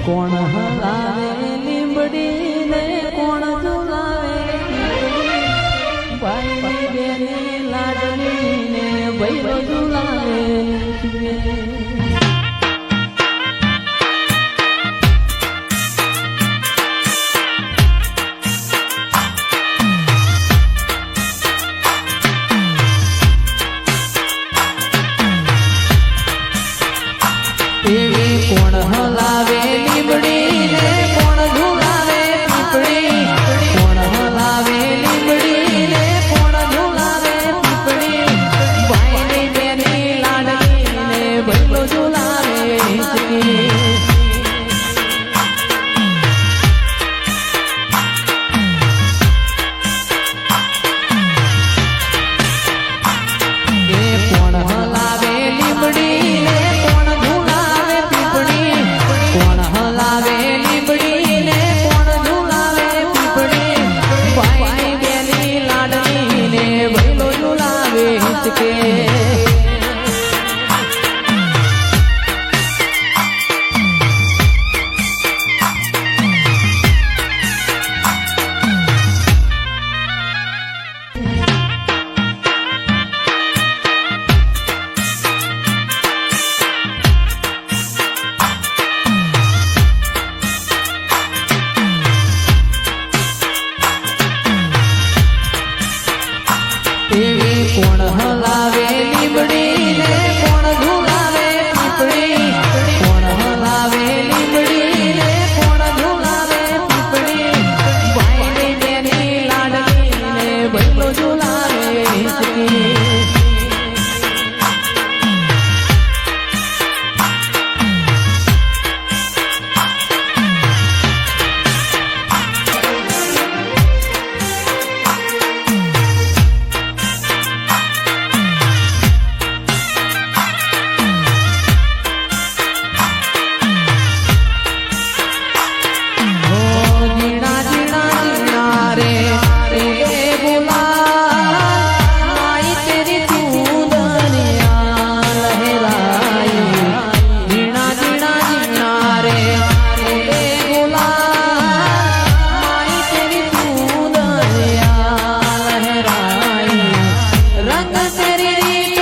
કોણ હલાવે લીંબડી ને કોણ ઝુલાવે ભાઈ બેને લાડલી ને ભૈરો ઝુલાવે કોણ હલાવે લીંબડી ને કોણ ઝુલાવે પીપળી કોણ હલાવે લીંબડી ને કોણ ઝુલાવે પીપળી ભાઈની બેની લાડલી ને ભૈલો ઝુલાવે કોણ હલાવે લીંબડી ને કોણ ઝુલાવે કોણ હલાવે લીંબડી ને કોણ ઝુલાવે પીપળી ભાઈની બેની લાડલી ને ભૈલો ઝુલાવે હિચકે કોણ હલાવે લીંબડી ને કોણ ઝુલાવે પીપળી કોણ હલાવે લીંબડી ને કોણ ઝુલાવે પીપળી ભાઈની બેની લાડલી ને ભૈલો ઝુલાવે હિચકી रंग तेरी